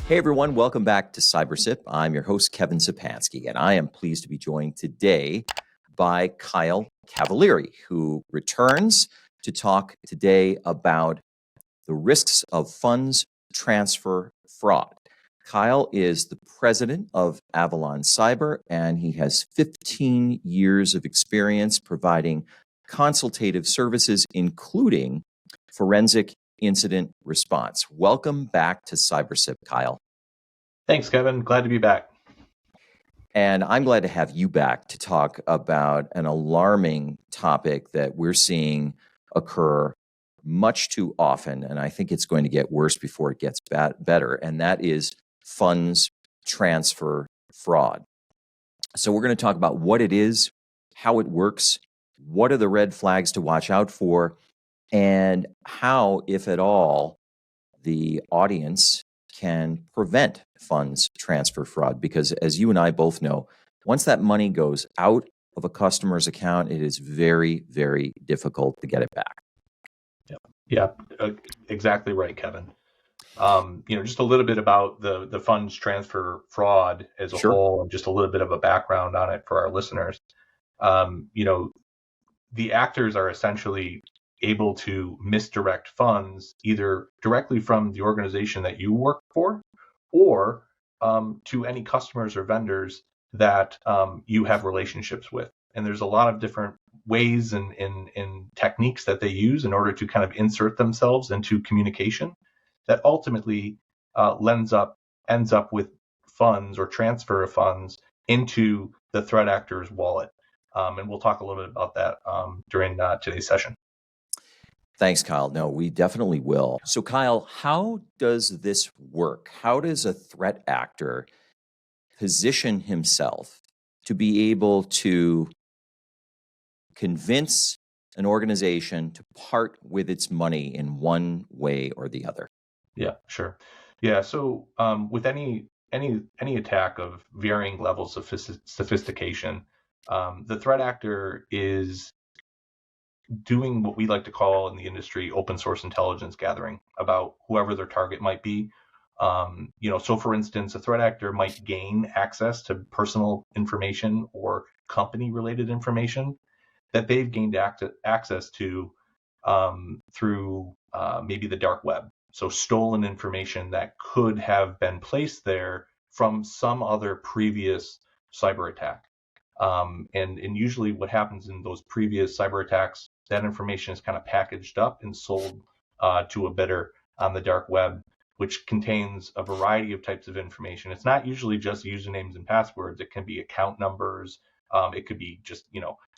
Hey everyone, welcome back to CyberSip. I'm your host, Kevin Sapansky, and I am pleased to be joined today by Kyle Cavalieri, who returns to talk today about the risks of funds transfer fraud. Kyle is the president of Avalon Cyber, and he has 15 years of experience providing consultative services, including forensic incident response. Welcome back to CyberSip, Kyle. Thanks, Kevin. Glad to be back. And I'm glad to have you back to talk about an alarming topic that we're seeing occur much too often, and I think it's going to get worse before it gets better, and that is funds transfer fraud. So we're going to talk about what it is, how it works, what are the red flags to watch out for, and how, if at all, the audience can prevent funds transfer fraud. Because as you and I both know, once that money goes out of a customer's account, it is very, very difficult to get it back. Yeah, exactly right, Kevin. Just a little bit about the funds transfer fraud as a whole, and just a little bit of a background on it for our listeners. The actors are essentially able to misdirect funds either directly from the organization that you work for or to any customers or vendors that you have relationships with. And there's a lot of different ways and techniques that they use in order to kind of insert themselves into communication that ultimately ends up with funds or transfer of funds into the threat actor's wallet. And we'll talk a little bit about that during today's session. Thanks, Kyle. No, we definitely will. So, Kyle, how does this work? How does a threat actor position himself to be able to convince an organization to part with its money in one way or the other? Yeah, sure. Yeah, so with any attack of varying levels of sophistication, the threat actor is doing what we like to call in the industry open source intelligence gathering about whoever their target might be. So for instance, a threat actor might gain access to personal information or company related information that they've gained access to through maybe the dark web. So stolen information that could have been placed there from some other previous cyber attack. And usually what happens in those previous cyber attacks, that information is kind of packaged up and sold to a bidder on the dark web, which contains a variety of types of information. It's not usually just usernames and passwords. It can be account numbers. It could be just,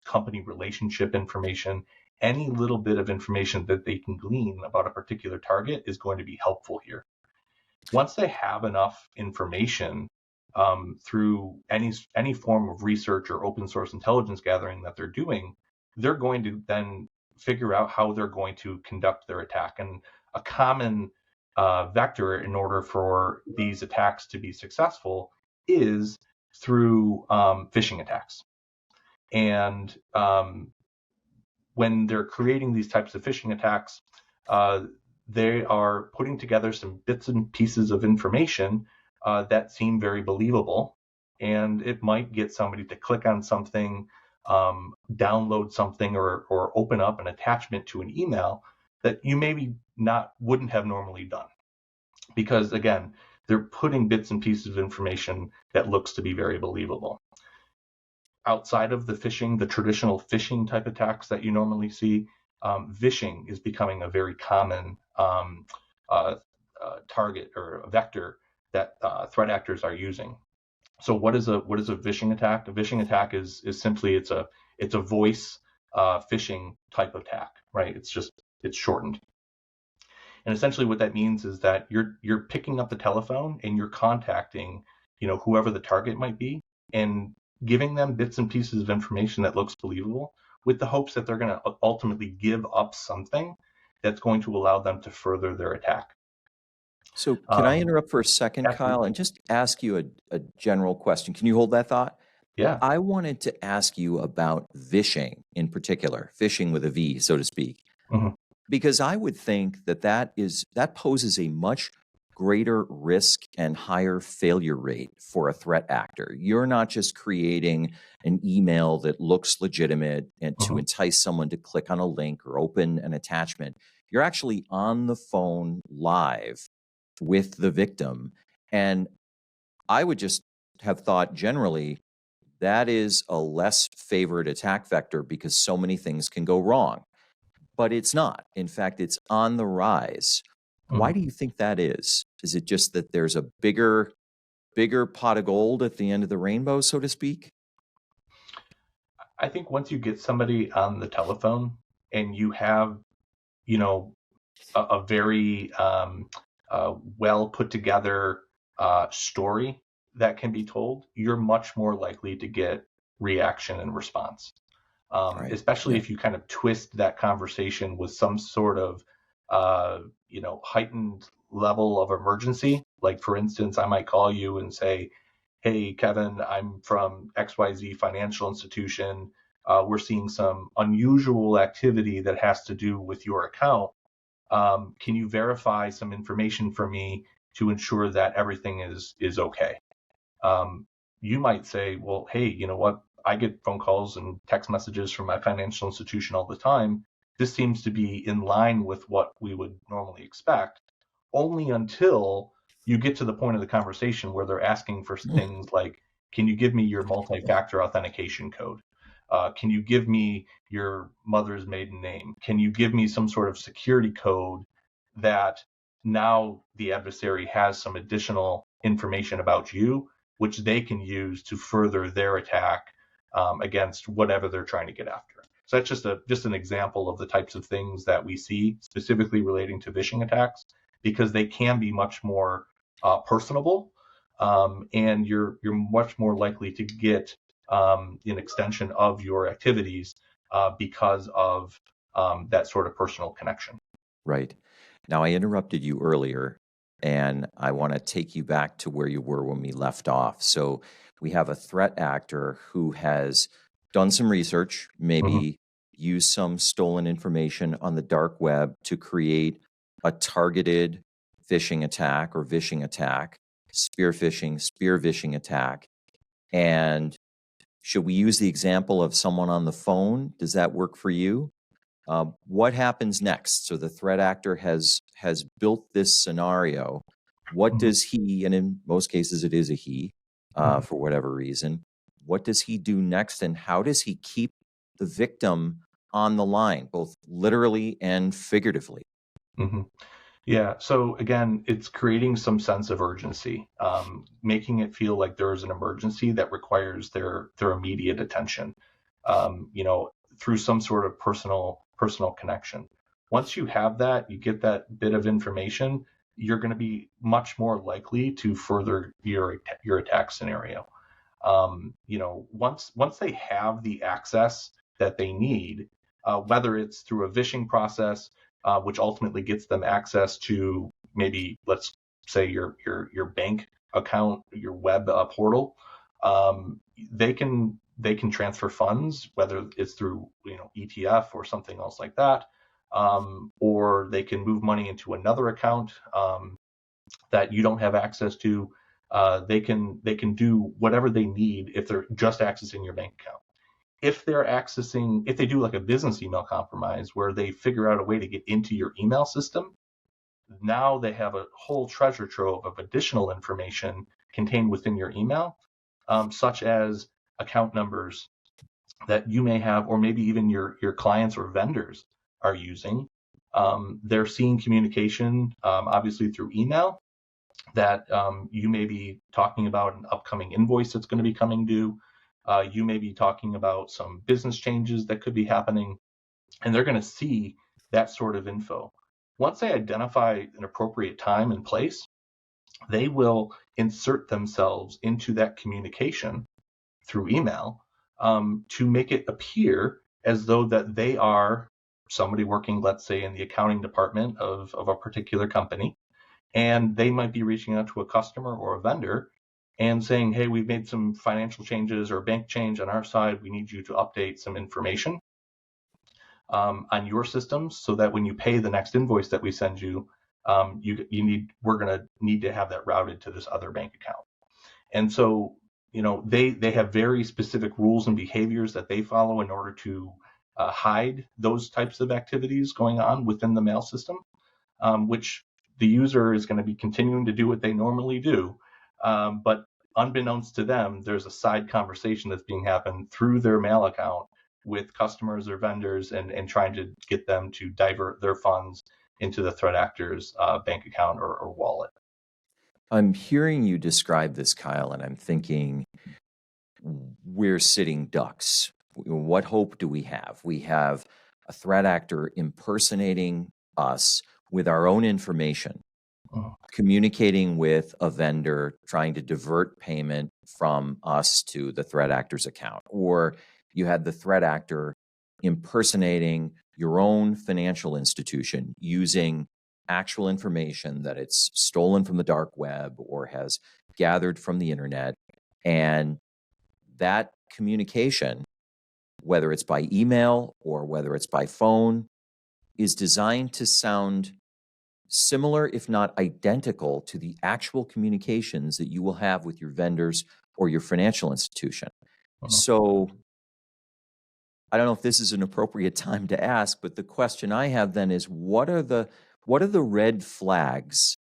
company relationship information. Any little bit of information that they can glean about a particular target is going to be helpful here. Once they have enough information through any form of research or open source intelligence gathering that they're doing, they're going to then figure out how they're going to conduct their attack. And a common vector in order for these attacks to be successful is through phishing attacks. And when they're creating these types of phishing attacks, they are putting together some bits and pieces of information that seem very believable, and it might get somebody to click on something, download something, or open up an attachment to an email that you maybe wouldn't have normally done, because again, they're putting bits and pieces of information that looks to be very believable. Outside of the traditional phishing type attacks that you normally see, vishing is becoming a very common target or a vector that threat actors are using. So what is a vishing attack? A vishing attack is simply it's a voice phishing type of attack, right? It's shortened. And essentially what that means is that you're picking up the telephone and you're contacting, whoever the target might be, and giving them bits and pieces of information that looks believable with the hopes that they're going to ultimately give up something that's going to allow them to further their attack. So can I interrupt for a second, absolutely. Kyle, and just ask you a general question? Can you hold that thought? Yeah. I wanted to ask you about vishing in particular, phishing with a V, so to speak, Mm-hmm. because I would think that poses a much greater risk and higher failure rate for a threat actor. You're not just creating an email that looks legitimate and to entice someone to click on a link or open an attachment. You're actually on the phone live with the victim. And I would just have thought generally that is a less favored attack vector because so many things can go wrong. But it's not. In fact, it's on the rise. Why do you think that is? Is it just that there's a bigger pot of gold at the end of the rainbow, so to speak? I think once you get somebody on the telephone and you have, you know, a very well put together story that can be told, you're much more likely to get reaction and response. Right. Especially Yeah. if you kind of twist that conversation with some sort of, heightened level of emergency. Like, for instance, I might call you and say, hey, Kevin, I'm from XYZ financial institution. We're seeing some unusual activity that has to do with your account. Can you verify some information for me to ensure that everything is okay? You might say, well, hey, you know what? I get phone calls and text messages from my financial institution all the time. This seems to be in line with what we would normally expect, only until you get to the point of the conversation where they're asking for things like, can you give me your multi-factor authentication code? Can you give me your mother's maiden name? Can you give me some sort of security code that now the adversary has some additional information about you, which they can use to further their attack against whatever they're trying to get after. So that's just an example of the types of things that we see specifically relating to phishing attacks, because they can be much more personable, and you're much more likely to get an extension of your activities because of that sort of personal connection. Right. Now, I interrupted you earlier, and I want to take you back to where you were when we left off. So we have a threat actor who has done some research, maybe used some stolen information on the dark web to create a targeted phishing attack or vishing attack, spear vishing attack. And should we use the example of someone on the phone? Does that work for you? What happens next? So the threat actor has built this scenario. What does he, and in most cases it is a he, for whatever reason, what does he do next, and how does he keep the victim on the line, both literally and figuratively? Mm-hmm. Yeah. So again, it's creating some sense of urgency, making it feel like there is an emergency that requires their immediate attention, through some sort of personal connection. Once you have that, you get that bit of information, you're going to be much more likely to further your attack scenario. Once they have the access that they need, whether it's through a vishing process, which ultimately gets them access to maybe, let's say, your bank account, your web portal. They can transfer funds, whether it's through ETF or something else like that, or they can move money into another account that you don't have access to. They can do whatever they need if they're just accessing your bank account. If they do like a business email compromise where they figure out a way to get into your email system, now they have a whole treasure trove of additional information contained within your email, such as account numbers that you may have, or maybe even your clients or vendors are using. They're seeing communication, obviously through email, that you may be talking about an upcoming invoice that's going to be coming due. You may be talking about some business changes that could be happening, and they're going to see that sort of info. Once they identify an appropriate time and place, they will insert themselves into that communication through email, to make it appear as though that they are somebody working, let's say, in the accounting department of a particular company, and they might be reaching out to a customer or a vendor and saying, hey, we've made some financial changes or bank change on our side. We need you to update some information on your systems so that when you pay the next invoice that we send you, we're going to need to have that routed to this other bank account. And so, they have very specific rules and behaviors that they follow in order to hide those types of activities going on within the mail system, which the user is going to be continuing to do what they normally do. But unbeknownst to them, there's a side conversation that's being happened through their mail account with customers or vendors, and trying to get them to divert their funds into the threat actor's bank account or wallet. I'm hearing you describe this, Kyle, and I'm thinking we're sitting ducks. What hope do we have? We have a threat actor impersonating us with our own information, communicating with a vendor, trying to divert payment from us to the threat actor's account. Or you had the threat actor impersonating your own financial institution using actual information that it's stolen from the dark web or has gathered from the internet. And that communication, whether it's by email or whether it's by phone, is designed to sound similar, if not identical, to the actual communications that you will have with your vendors or your financial institution. So I don't know if this is an appropriate time to ask, but the question I have then is, what are the red flags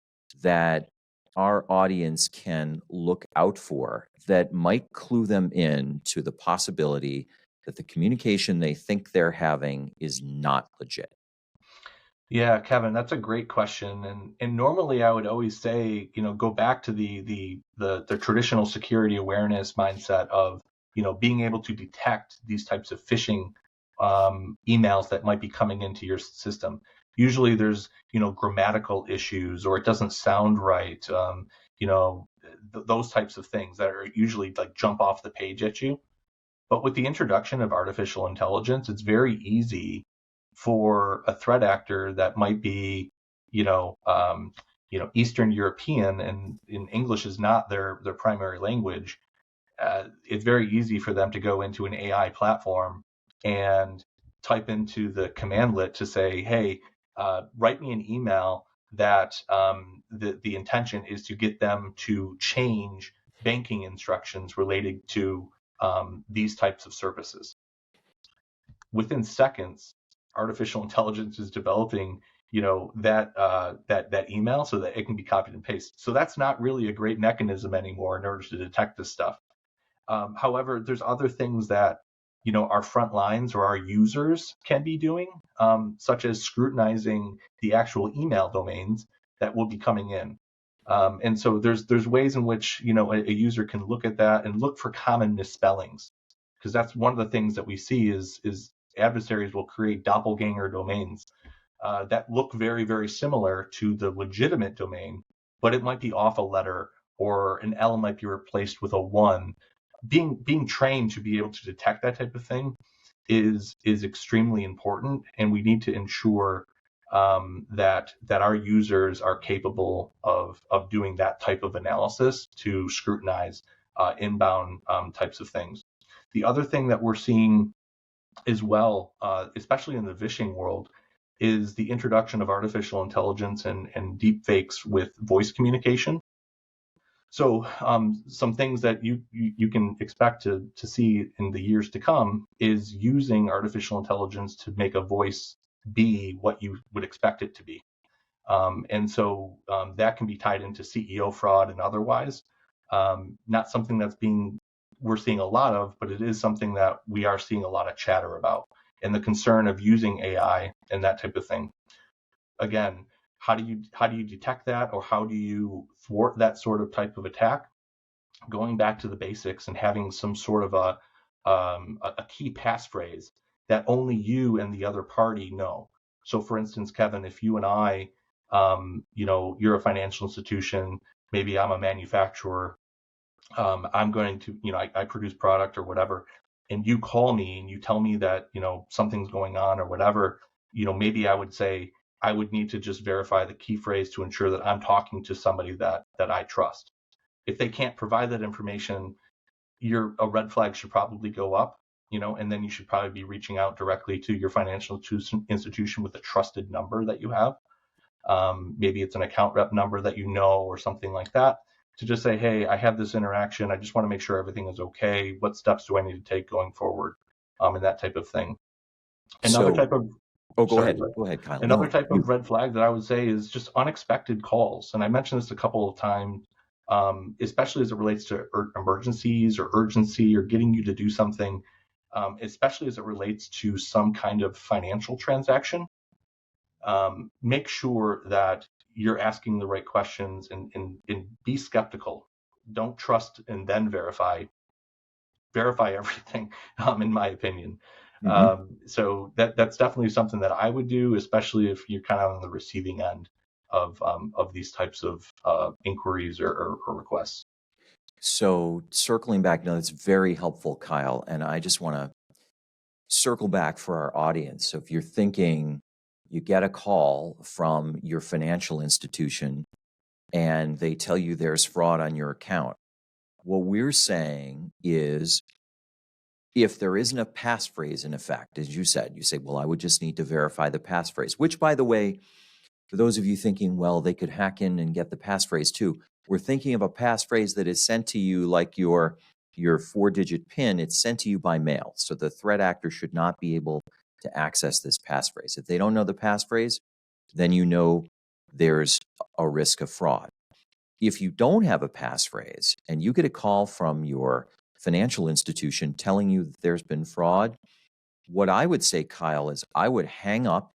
that our audience can look out for that might clue them in to the possibility that the communication they think they're having is not legit? Yeah, Kevin, that's a great question. And normally I would always say, go back to the traditional security awareness mindset of, being able to detect these types of phishing emails that might be coming into your system. Usually there's, grammatical issues, or it doesn't sound right. Those types of things that are usually like jump off the page at you. But with the introduction of artificial intelligence, it's very easy for a threat actor that might be, Eastern European, and in English is not their primary language. It's very easy for them to go into an AI platform and type into the commandlet to say, "Hey, write me an email that the intention is to get them to change banking instructions related to these types of services." Within seconds, artificial intelligence is developing, that email so that it can be copied and pasted. So that's not really a great mechanism anymore in order to detect this stuff. However, there's other things that, our front lines or our users can be doing, such as scrutinizing the actual email domains that will be coming in. And so there's ways in which, a user can look at that and look for common misspellings, because that's one of the things that we see is adversaries will create doppelganger domains that look very, very similar to the legitimate domain, but it might be off a letter, or an L might be replaced with a 1. Being trained to be able to detect that type of thing is extremely important, and we need to ensure that our users are capable of doing that type of analysis to scrutinize inbound types of things. The other thing that we're seeing as well, especially in the vishing world, is the introduction of artificial intelligence and deep fakes with voice communication. So some things that you can expect to see in the years to come is using artificial intelligence to make a voice be what you would expect it to be. And so that can be tied into CEO fraud and otherwise. Not something we're seeing a lot of, but it is something that we are seeing a lot of chatter about, and the concern of using AI and that type of thing. Again, how do you detect that, or how do you thwart that sort of type of attack? Going back to the basics and having some sort of a key passphrase that only you and the other party know. So, for instance, Kevin, if you and I, you're a financial institution, maybe I'm a manufacturer, I'm going to, I produce product or whatever, and you call me and you tell me that, something's going on or whatever, maybe I would say I would need to just verify the key phrase to ensure that I'm talking to somebody that I trust. If they can't provide that information, a red flag should probably go up, and then you should probably be reaching out directly to your financial institution with a trusted number that you have. Maybe it's an account rep number that you know or something like that, to just say, hey, I had this interaction. I just want to make sure everything is okay. What steps do I need to take going forward? And that type of thing. Another So, type of oh, sorry, go ahead, Kyle. Another No, type you. of red flag that I would say is just unexpected calls. And I mentioned this a couple of times, especially as it relates to emergencies or urgency or getting you to do something, especially as it relates to some kind of financial transaction. Make sure that you're asking the right questions, and be skeptical. Don't trust and then verify. Verify everything, in my opinion. Mhm. So that's definitely something that I would do, especially if you're kind of on the receiving end of these types of inquiries or requests. So circling back, no, that's very helpful, Kyle. And I just want to circle back for our audience. So if you're thinking you get a call from your financial institution and they tell you there's fraud on your account, what we're saying is if there isn't a passphrase in effect, as you said, you say, well, I would just need to verify the passphrase, which, by the way, for those of you thinking, well, they could hack in and get the passphrase too, we're thinking of a passphrase that is sent to you like your 4-digit PIN. It's sent to you by mail. So the threat actor should not be able to access this passphrase. If they don't know the passphrase, then you know there's a risk of fraud. If you don't have a passphrase and you get a call from your financial institution telling you that there's been fraud, what I would say, Kyle, is I would hang up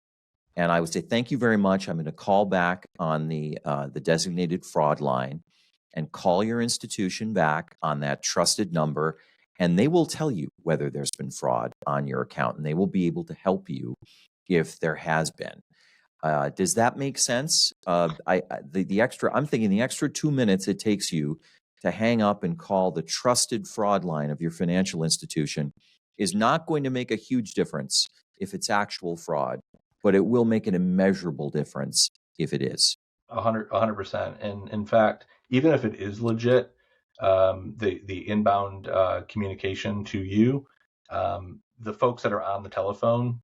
and I would say, thank you very much. I'm going to call back on the designated fraud line and call your institution back on that trusted number. And they will tell you whether there's been fraud on your account, and they will be able to help you if there has been. Does that make sense? The extra, I'm thinking the extra 2 minutes it takes you to hang up and call the trusted fraud line of your financial institution is not going to make a huge difference if it's actual fraud, but it will make an immeasurable difference if it is. 100%. And in fact, even if it is legit, the inbound communication to you, the folks that are on the telephone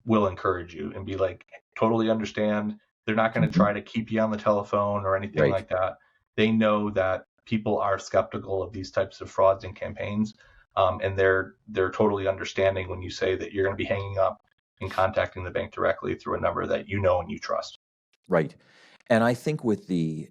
will encourage you and be like, totally understand. They're not going to Mhm. try to keep you on the telephone or anything Right. like that. They know that people are skeptical of these types of frauds and campaigns, and they're totally understanding when you say that you're going to be hanging up and contacting the bank directly through a number that you know and you trust. Right. And I think with the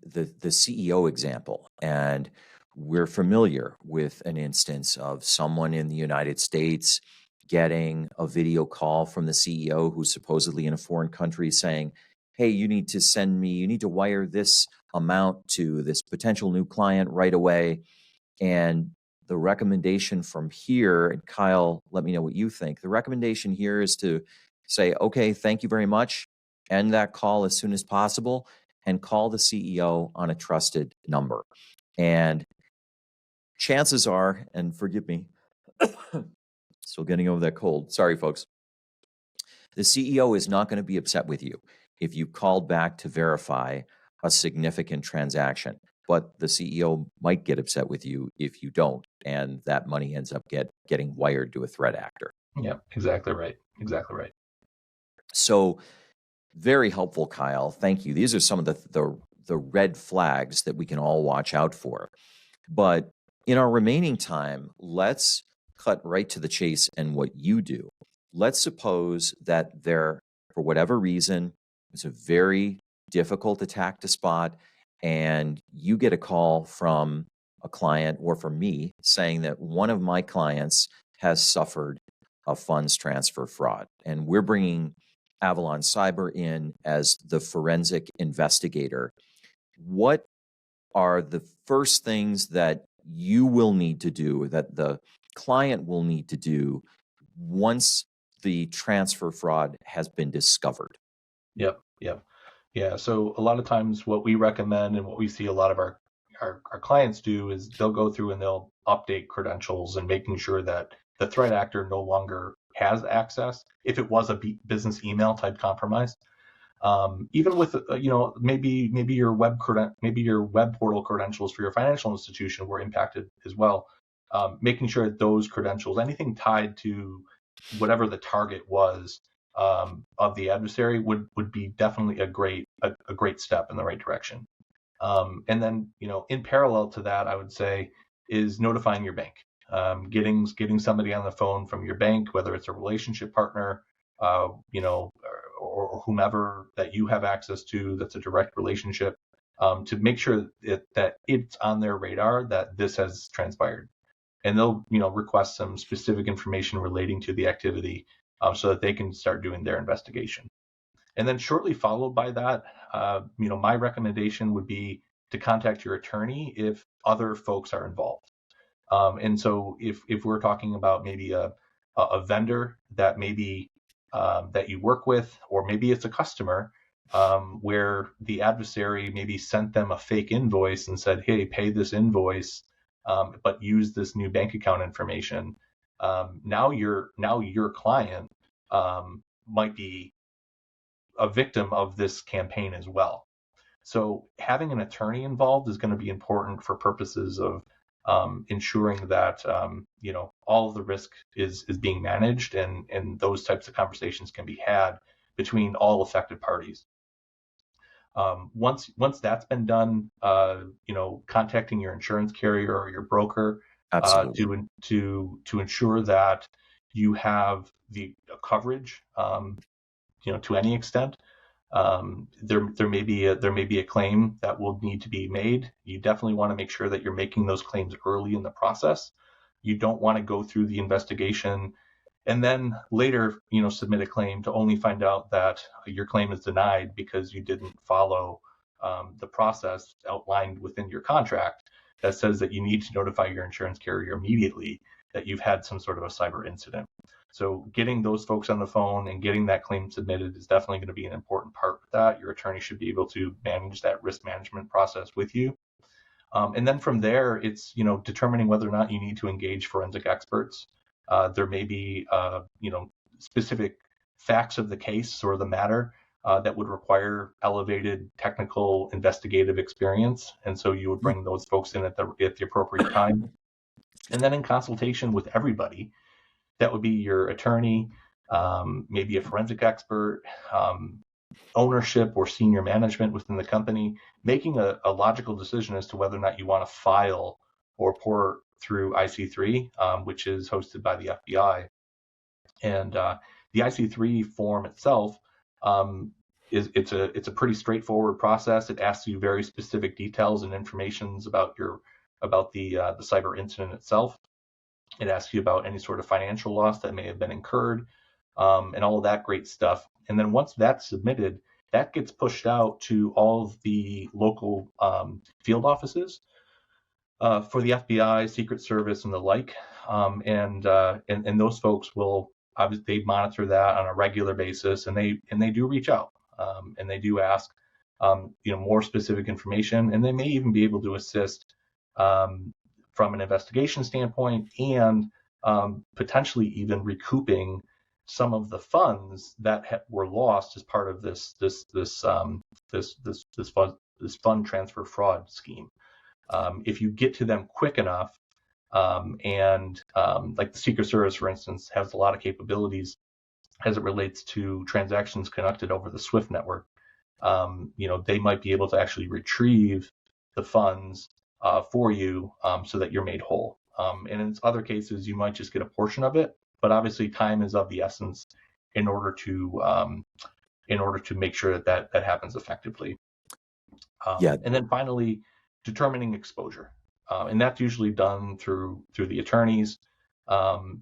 CEO example, and we're familiar with an instance of someone in the United States getting a video call from the CEO who's supposedly in a foreign country saying, hey, you need to wire this amount to this potential new client right away. And the recommendation from here, and Kyle, let me know what you think. The recommendation here is to say, okay, thank you very much. End that call as soon as possible and call the CEO on a trusted number. And chances are, and forgive me, still getting over that cold. Sorry, folks. The CEO is not going to be upset with you if you called back to verify a significant transaction, but the CEO might get upset with you if you don't, and that money ends up getting wired to a threat actor. Yeah, exactly right. Exactly right. So very helpful, Kyle. Thank you. These are some of the red flags that we can all watch out for. But in our remaining time, let's cut right to the chase and what you do. Let's suppose that there, for whatever reason, it's a very difficult attack to spot, and you get a call from a client or from me saying that one of my clients has suffered a funds transfer fraud. And we're bringing Avalon Cyber in as the forensic investigator. What are the first things that you will need to do, that the client will need to do once the transfer fraud has been discovered? Yep. Yep. Yeah. So a lot of times what we recommend and what we see a lot of our clients do is they'll go through and they'll update credentials and making sure that the threat actor no longer has access if it was a business email type compromise. Even with maybe your maybe your web portal credentials for your financial institution were impacted as well. Making sure that those credentials, anything tied to whatever the target was, of the adversary would be definitely a great step in the right direction. And then, in parallel to that, I would say is notifying your bank, getting somebody on the phone from your bank, whether it's a relationship partner, or whomever that you have access to that's a direct relationship, to make sure that it's on their radar that this has transpired. And they'll, request some specific information relating to the activity, so that they can start doing their investigation. And then shortly followed by that, my recommendation would be to contact your attorney if other folks are involved. And so if we're talking about maybe a vendor that maybe that you work with, or maybe it's a customer, where the adversary maybe sent them a fake invoice and said, "Hey, pay this invoice, but use this new bank account information." Now your client might be a victim of this campaign as well. So having an attorney involved is going to be important for purposes of ensuring that all of the risk is being managed, and those types of conversations can be had between all affected parties. Once that's been done, contacting your insurance carrier or your broker, Absolutely. to ensure that you have the coverage, to any extent. There may be a claim that will need to be made. You definitely want to make sure that you're making those claims early in the process. You don't want to go through the investigation and then later, submit a claim to only find out that your claim is denied because you didn't follow the process outlined within your contract that says that you need to notify your insurance carrier immediately that you've had some sort of a cyber incident. So getting those folks on the phone and getting that claim submitted is definitely going to be an important part of that. Your attorney should be able to manage that risk management process with you. And then from there, it's determining whether or not you need to engage forensic experts. There may be specific facts of the case or the matter that would require elevated technical investigative experience, and so you would bring those folks in at the appropriate time. And then in consultation with everybody, that would be your attorney, maybe a forensic expert, ownership or senior management within the company, making a logical decision as to whether or not you want to file or report through IC3, which is hosted by the FBI. And the IC3 form itself, it's a pretty straightforward process. It asks you very specific details and informations about the cyber incident itself. It asks you about any sort of financial loss that may have been incurred, and all of that great stuff. And then once that's submitted, that gets pushed out to all of the local field offices for the FBI, Secret Service, and the like. And those folks will obviously they monitor that on a regular basis, and they do reach out, and they do ask more specific information, and they may even be able to assist from an investigation standpoint, and potentially even recouping some of the funds that were lost as part of this fund transfer fraud scheme. If you get to them quick enough, and like the Secret Service, for instance, has a lot of capabilities as it relates to transactions conducted over the SWIFT network. They might be able to actually retrieve the funds for you, so that you're made whole. And in other cases, you might just get a portion of it, but obviously time is of the essence in order to make sure that happens effectively. Yeah. And then finally, determining exposure, and that's usually done through the attorneys,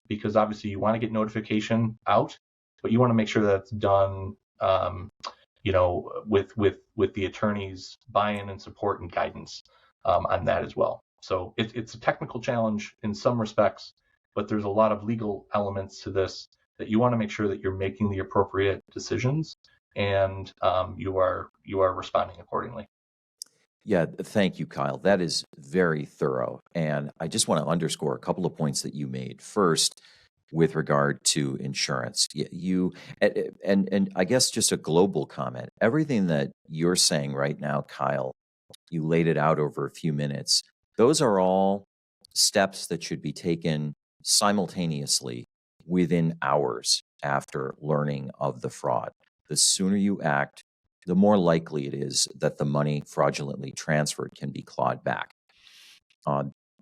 because obviously you want to get notification out, but you want to make sure that's done, with the attorney's buy-in and support and guidance on that as well. So it's a technical challenge in some respects, but there's a lot of legal elements to this that you want to make sure that you're making the appropriate decisions, and you are responding accordingly. Yeah, thank you, Kyle. That is very thorough. And I just want to underscore a couple of points that you made. First, with regard to insurance, and I guess just a global comment. Everything that you're saying right now, Kyle, you laid it out over a few minutes. Those are all steps that should be taken simultaneously within hours. after learning of the fraud. The sooner you act, the more likely it is that the money fraudulently transferred can be clawed back.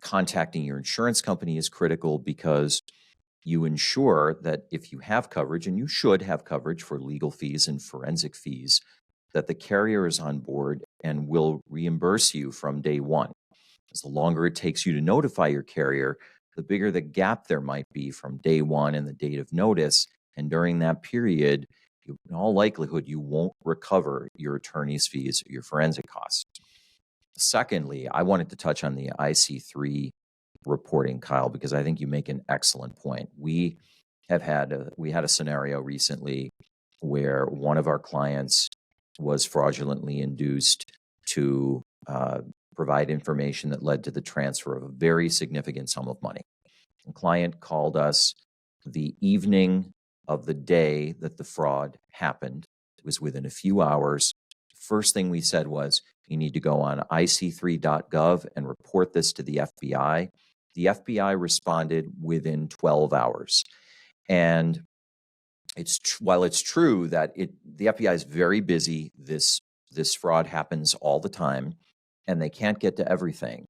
Contacting your insurance company is critical because you ensure that if you have coverage, and you should have coverage for legal fees and forensic fees, that the carrier is on board and will reimburse you from day one. As the longer it takes you to notify your carrier, the bigger the gap there might be from day one and the date of notice. And during that period, in all likelihood, you won't recover your attorney's fees or your forensic costs. Secondly, I wanted to touch on the IC3 reporting, Kyle, because I think you make an excellent point. We had a scenario recently where one of our clients was fraudulently induced to provide information that led to the transfer of a very significant sum of money. The client called us the evening of the day that the fraud happened. It was within a few hours. First thing we said was, you need to go on ic3.gov and report this to the FBI. The FBI responded within 12 hours. And while it's true that the FBI is very busy, this fraud happens all the time, and they can't get to everything.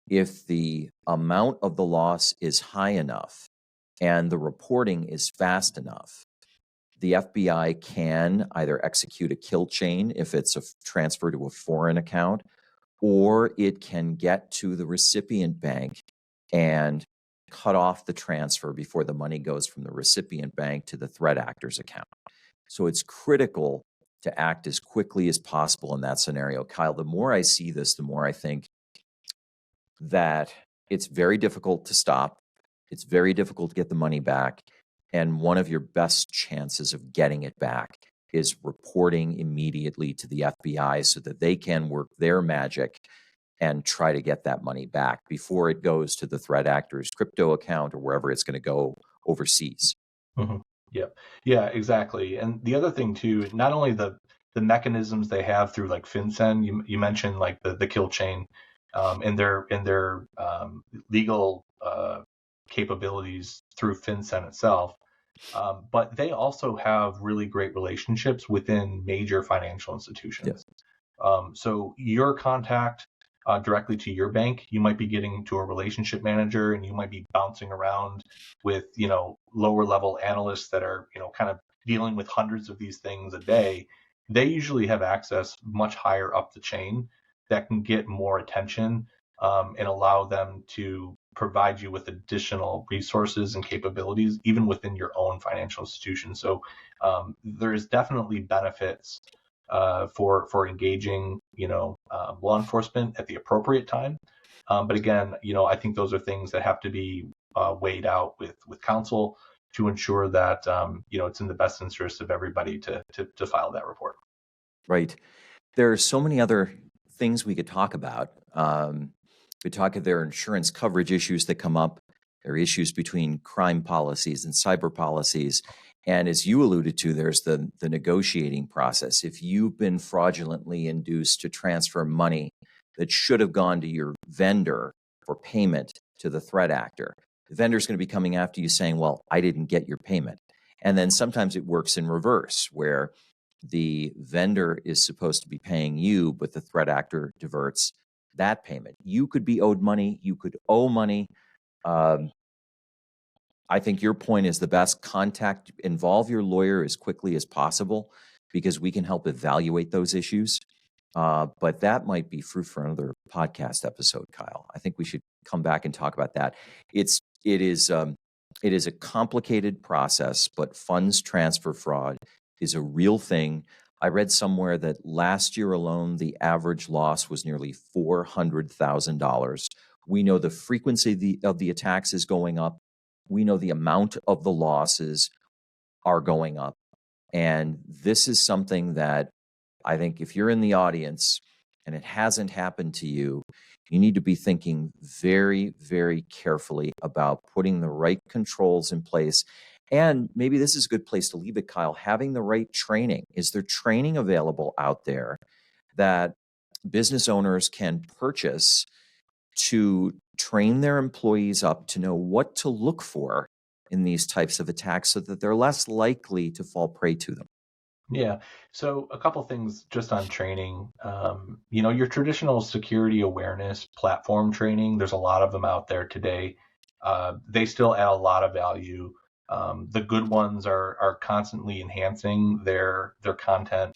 If the amount of the loss is high enough and the reporting is fast enough, the FBI can either execute a kill chain if it's a transfer to a foreign account, or it can get to the recipient bank and cut off the transfer before the money goes from the recipient bank to the threat actor's account. So it's critical to act as quickly as possible in that scenario. Kyle, the more I see this, the more I think that it's very difficult to stop. It's very difficult to get the money back. And one of your best chances of getting it back is reporting immediately to the FBI so that they can work their magic and try to get that money back before it goes to the threat actor's crypto account or wherever it's going to go overseas. Mm-hmm. Yeah, exactly. And the other thing too, not only the mechanisms they have through like FinCEN, you mentioned like the kill chain, and their legal capabilities through FinCEN itself, but they also have really great relationships within major financial institutions. Yes. So your contact directly to your bank, you might be getting to a relationship manager, and you might be bouncing around with lower level analysts that are kind of dealing with hundreds of these things a day. They usually have access much higher up the chain that can get more attention, and allow them to provide you with additional resources and capabilities even within your own financial institution. So there's definitely benefits for engaging law enforcement at the appropriate time. But again, I think those are things that have to be weighed out with counsel to ensure that it's in the best interest of everybody to file that report. Right. There are so many other things we could talk about. We talk of their insurance coverage issues that come up. There are issues between crime policies and cyber policies. And as you alluded to, there's the negotiating process. If you've been fraudulently induced to transfer money that should have gone to your vendor for payment to the threat actor, the vendor's going to be coming after you saying, well, I didn't get your payment. And then sometimes it works in reverse, where the vendor is supposed to be paying you, but the threat actor diverts that payment. You could be owed money. You could owe money. I think your point is the best. Involve your lawyer as quickly as possible, because we can help evaluate those issues. But that might be fruit for another podcast episode, Kyle. I think we should come back and talk about that. It is a complicated process, but funds transfer fraud is a real thing. I read somewhere that last year alone, the average loss was nearly $400,000. We know the frequency of the attacks is going up. We know the amount of the losses are going up. And this is something that I think if you're in the audience and it hasn't happened to you, you need to be thinking very, very carefully about putting the right controls in place. And maybe this is a good place to leave it, Kyle, having the right training. Is there training available out there that business owners can purchase to train their employees up to know what to look for in these types of attacks so that they're less likely to fall prey to them? Yeah. So a couple things just on training. Your traditional security awareness platform training, there's a lot of them out there today. They still add a lot of value. The good ones are constantly enhancing their content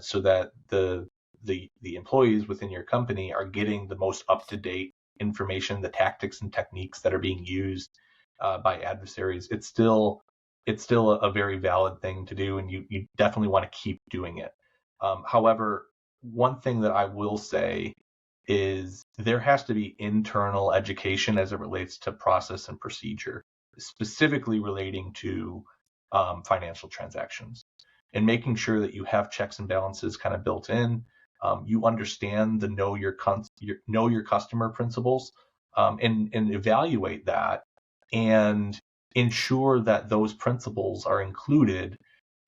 so that the employees within your company are getting the most up-to-date information, the tactics and techniques that are being used by adversaries. It's still a very valid thing to do, and you definitely want to keep doing it. However, one thing that I will say is there has to be internal education as it relates to process and procedure, specifically relating to financial transactions, and making sure that you have checks and balances kind of built in. You understand the know your customer principles, and evaluate that and ensure that those principles are included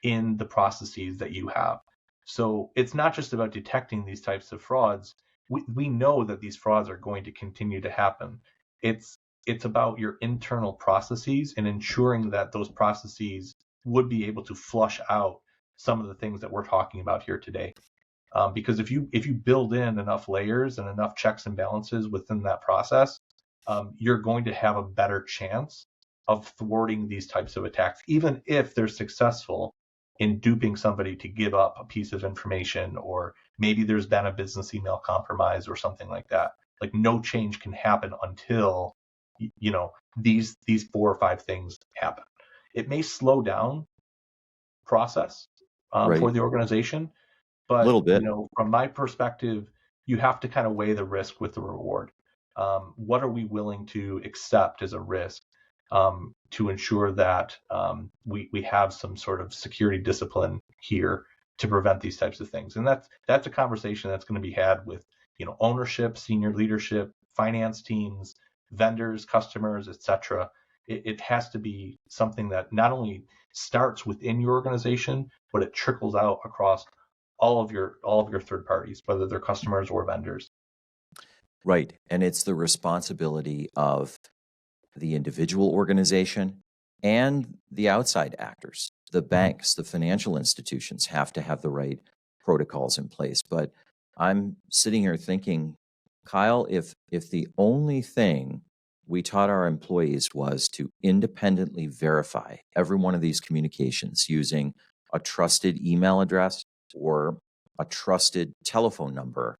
in the processes that you have. So it's not just about detecting these types of frauds. We know that these frauds are going to continue to happen. It's about your internal processes and ensuring that those processes would be able to flush out some of the things that we're talking about here today. Because if you build in enough layers and enough checks and balances within that process, you're going to have a better chance of thwarting these types of attacks, even if they're successful in duping somebody to give up a piece of information, or maybe there's been a business email compromise or something like that. Like, no change can happen until these 4 or 5 things happen. It may slow down process Right. for the organization, A but little bit. from my perspective, you have to kind of weigh the risk with the reward. What are we willing to accept as a risk to ensure that we have some sort of security discipline here to prevent these types of things? And that's a conversation that's going to be had with ownership, senior leadership, finance teams, vendors, customers, etc. It has to be something that not only starts within your organization, but it trickles out across all of your third parties, whether they're customers or vendors. Right. And it's the responsibility of the individual organization and the outside actors. The banks, the financial institutions have to have the right protocols in place. But I'm sitting here thinking, Kyle, if the only thing we taught our employees was to independently verify every one of these communications using a trusted email address or a trusted telephone number,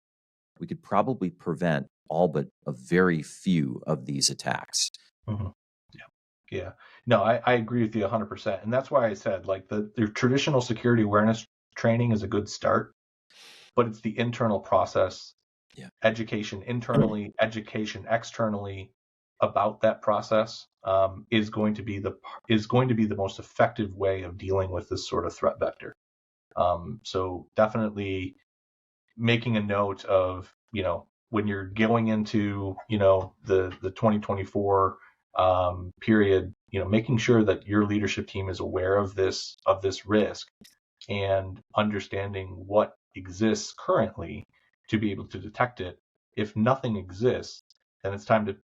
we could probably prevent all but a very few of these attacks. Mm-hmm. Yeah. No, I agree with you 100%. And that's why I said, like, the traditional security awareness training is a good start, but it's the internal process, education internally, education externally about that process is going to be the most effective way of dealing with this sort of threat vector. So definitely making a note of, when you're going into, the 2024 period, making sure that your leadership team is aware of this risk and understanding what exists currently to be able to detect it. If nothing exists, then it's time to,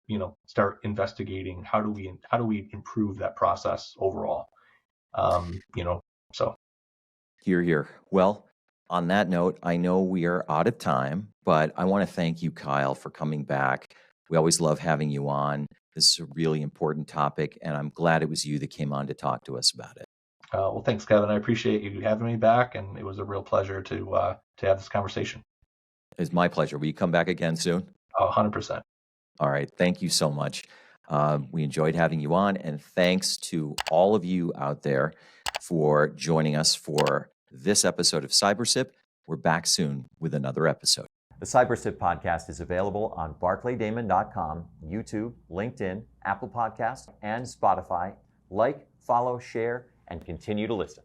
start investigating how do we improve that process overall. So. Hear, hear. Well, on that note, I know we are out of time, but I want to thank you, Kyle, for coming back. We always love having you on. This is a really important topic, and I'm glad it was you that came on to talk to us about it. Well, thanks, Kevin. I appreciate you having me back, and it was a real pleasure to have this conversation. It's my pleasure. Will you come back again soon? 100%. All right. Thank you so much. We enjoyed having you on, and thanks to all of you out there for joining us for this episode of CyberSip. We're back soon with another episode. The CyberSip podcast is available on barclaydamon.com, YouTube, LinkedIn, Apple Podcasts, and Spotify. Like, follow, share, and continue to listen.